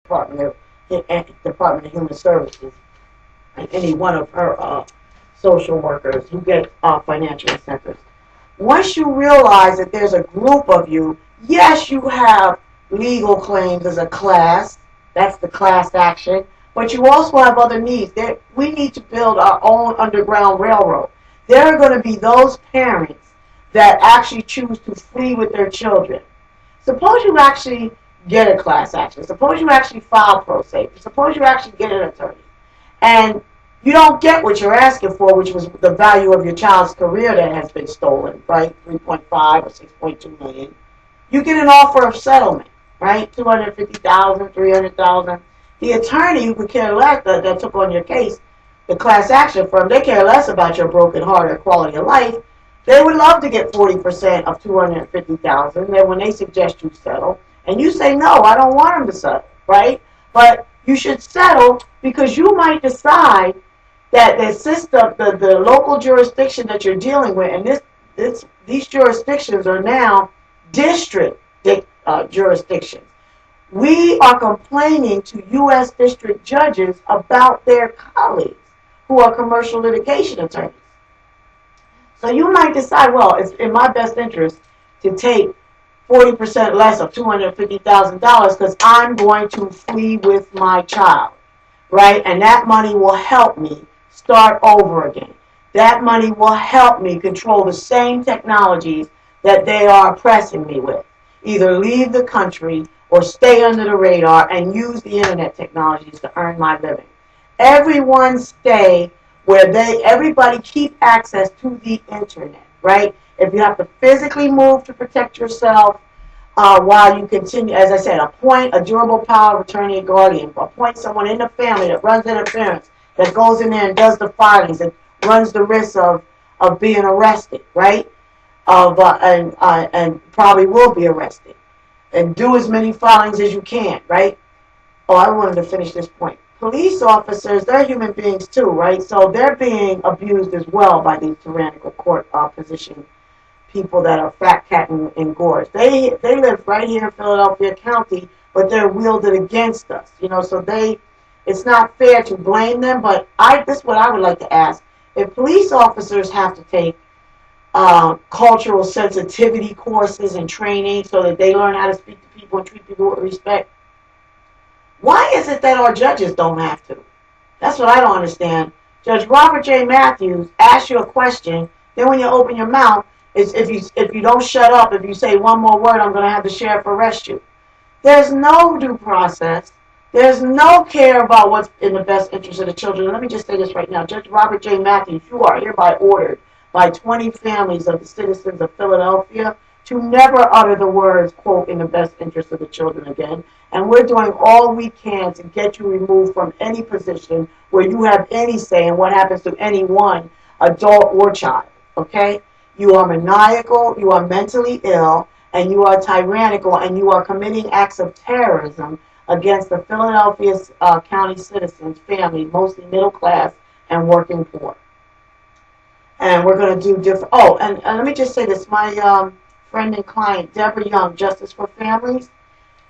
Department of Human Services, and any one of her social workers who get financial incentives. Once you realize that there's a group of you, yes, you have legal claims as a class. That's the class action. But you also have other needs. We need to build our own underground railroad. There are going to be those parents that actually choose to flee with their children. Suppose you actually get a class action. Suppose you actually file pro se. Suppose you actually get an attorney. And you don't get what you're asking for, which was the value of your child's career that has been stolen, right? 3.5 or 6.2 million. You get an offer of settlement, right? 250,000, 300,000. The attorney who could care less that took on your case, the class action firm, they care less about your broken heart or quality of life. They would love to get 40% of 250,000. Then when they suggest you settle, and you say no, I don't want them to settle, right? But you should settle because you might decide that the system, the local jurisdiction that you're dealing with, and these jurisdictions are now district jurisdictions. We are complaining to U.S. district judges about their colleagues who are commercial litigation attorneys. So you might decide, well, it's in my best interest to take 40% less of $250,000 because I'm going to flee with my child, right? And that money will help me start over again. That money will help me control the same technologies that they are oppressing me with. Either leave the country or stay under the radar and use the internet technologies to earn my living. Everyone stay where everybody keep access to the internet, right? If you have to physically move to protect yourself while you continue, as I said, appoint a durable power of attorney and guardian. Appoint someone in the family that runs interference, that goes in there and does the filings, and runs the risk of being arrested, right? And probably will be arrested. And do as many filings as you can, right? Oh, I wanted to finish this point. Police officers, they're human beings too, right? So they're being abused as well by these tyrannical court opposition people that are fat cat and gorge. They live right here in Philadelphia County, but they're wielded against us, so it's not fair to blame them, but this is what I would like to ask. If police officers have to take cultural sensitivity courses and training so that they learn how to speak to people and treat people with respect, why is it that our judges don't have to? That's what I don't understand. Judge Robert J. Matthews asks you a question, then when you open your mouth, if you don't shut up, if you say one more word, I'm going to have the sheriff arrest you. There's no due process. There's no care about what's in the best interest of the children. And let me just say this right now. Judge Robert J. Matthews, you are hereby ordered by 20 families of the citizens of Philadelphia to never utter the words, quote, in the best interest of the children again. And we're doing all we can to get you removed from any position where you have any say in what happens to anyone, adult or child, okay? You are maniacal, you are mentally ill, and you are tyrannical, and you are committing acts of terrorism against the Philadelphia County citizens, family, mostly middle class and working poor. And we're going to do different. Oh, and let me just say this. My friend and client, Deborah Young, Justice for Families,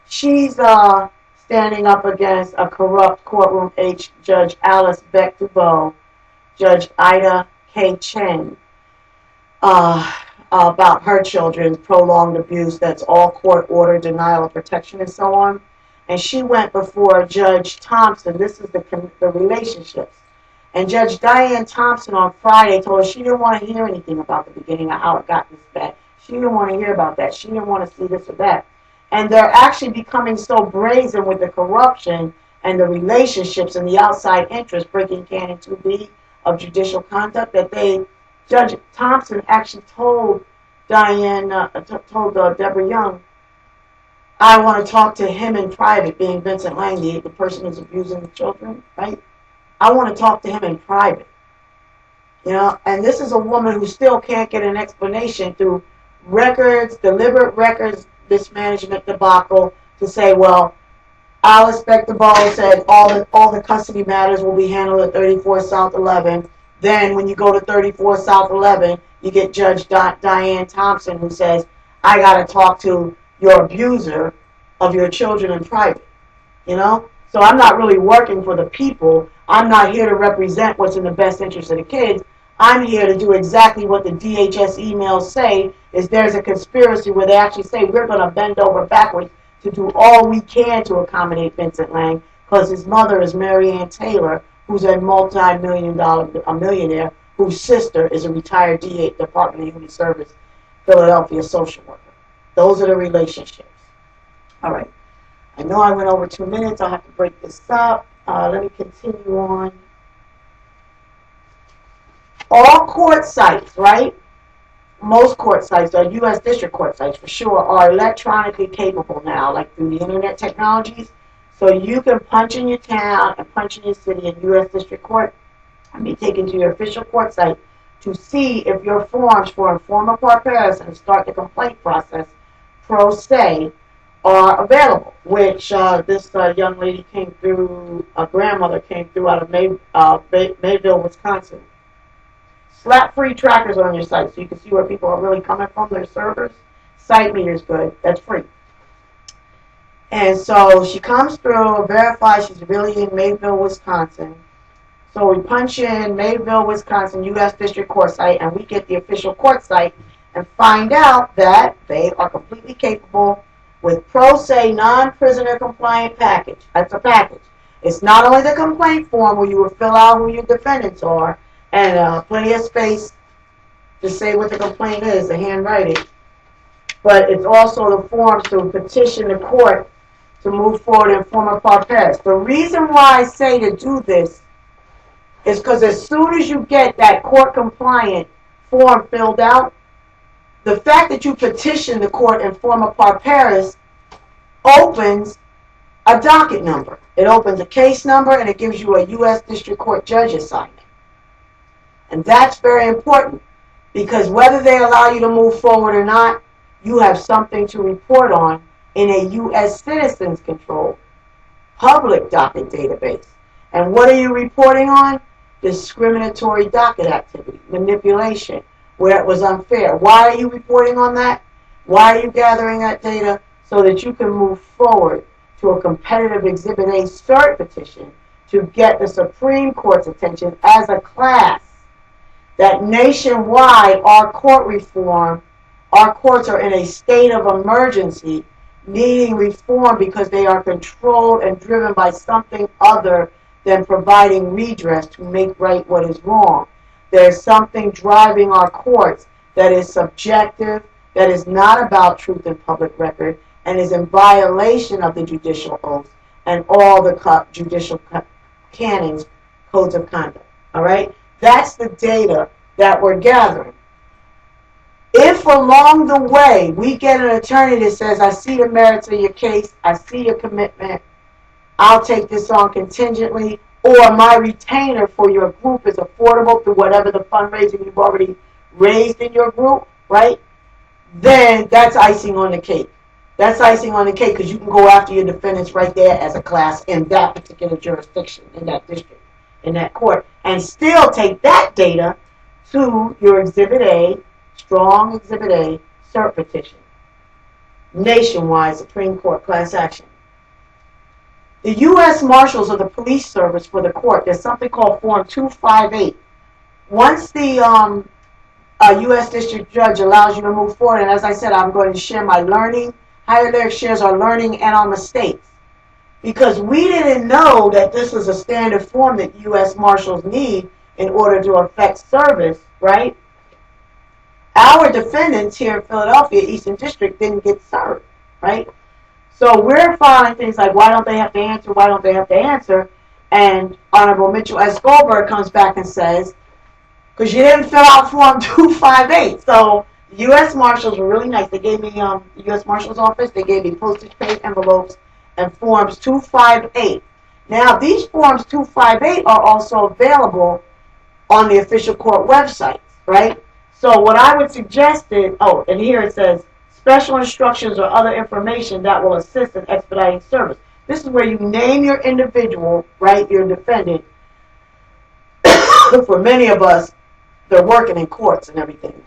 she's standing up against a corrupt Courtroom H, Judge Alice Beck Dubow, Judge Ida K. Chen, about her children's prolonged abuse. That's all court order, denial of protection, and so on. And she went before Judge Thompson. This is the relationships. And Judge Diane Thompson on Friday told her she didn't want to hear anything about the beginning of how it got this bad. She didn't want to hear about that. She didn't want to see this or that. And they're actually becoming so brazen with the corruption and the relationships and the outside interest, breaking canon 2B of judicial conduct, that Judge Thompson actually told Deborah Young, I want to talk to him in private, being Vincent Lang, the person who's abusing the children, right? I want to talk to him in private. And this is a woman who still can't get an explanation through records, deliberate records, mismanagement debacle, to say, well, Alice Beck Dubow said all the custody matters will be handled at 34 South 11. Then when you go to 34 South 11, you get Judge Diane Thompson who says, I got to talk to your abuser of your children in private. you know? So I'm not really working for the people. I'm not here to represent what's in the best interest of the kids. I'm here to do exactly what the DHS emails say, is there's a conspiracy where they actually say we're going to bend over backwards to do all we can to accommodate Vincent Lang, because his mother is Mary Ann Taylor, who's a a millionaire, whose sister is a retired Department of Human Service, Philadelphia social worker. Those are the relationships. All right. I know I went over 2 minutes. I'll have to break this up. Let me continue on. All court sites, right? Most court sites, or U.S. District Court sites for sure, are electronically capable now, like through the internet technologies. So you can punch in your town and punch in your city in U.S. District Court and be taken to your official court site to see if your forms for informer par pares and start the complaint process pro se are available, which this young lady came through, a grandmother came through out of Mayville, Wisconsin. Slap-free trackers on your site so you can see where people are really coming from, their servers. Site meter's good. That's free. And so she comes through, verifies she's really in Mayville, Wisconsin. So we punch in Mayville, Wisconsin, U.S. District Court site, and we get the official court site and find out that they are completely capable with pro se non-prisoner compliant package. That's a package. It's not only the complaint form where you will fill out who your defendants are, and plenty of space to say what the complaint is, the handwriting. But it's also the forms to petition the court to move forward in informer par pares. The reason why I say to do this is because as soon as you get that court-compliant form filled out, the fact that you petition the court informer par pares opens a docket number. It opens a case number, and it gives you a U.S. District Court judge assignment. And that's very important, because whether they allow you to move forward or not, you have something to report on in a U.S. citizens controlled public docket database. And what are you reporting on? Discriminatory docket activity, manipulation, where it was unfair. Why are you reporting on that? Why are you gathering that data? So that you can move forward to a competitive Exhibit A cert petition to get the Supreme Court's attention as a class. That nationwide, our court reform, our courts are in a state of emergency, needing reform because they are controlled and driven by something other than providing redress to make right what is wrong. There's something driving our courts that is subjective, that is not about truth and public record, and is in violation of the judicial oath and all the judicial canons, codes of conduct. All right? That's the data that we're gathering. If along the way we get an attorney that says, I see the merits of your case, I see your commitment, I'll take this on contingently, or my retainer for your group is affordable through whatever the fundraising you've already raised in your group, right? Then that's icing on the cake. That's icing on the cake, because you can go after your defendants right there as a class in that particular jurisdiction, in that district, in that court, and still take that data to your Exhibit A, strong Exhibit A, cert petition. Nationwide Supreme Court class action. The U.S. Marshals are the police service for the court. There's something called Form 258. Once the U.S. District Judge allows you to move forward, and as I said, I'm going to share my learning. HireLyrics shares our learning and our mistakes. Because we didn't know that this was a standard form that U.S. Marshals need in order to effect service, right? Our defendants here in Philadelphia, Eastern District, didn't get served, right? So we're filing things like, why don't they have to answer, why don't they have to answer? And Honorable Mitchell S. Goldberg comes back and says, because you didn't fill out Form 258. So the U.S. Marshals were really nice. They gave me, the U.S. Marshal's Office, they gave me postage paid envelopes and Forms 258. Now, these Forms 258 are also available on the official court websites, right? So what I would suggest is, oh, and here it says, special instructions or other information that will assist in expediting service. This is where you name your individual, right, your defendant. For many of us, they're working in courts and everything.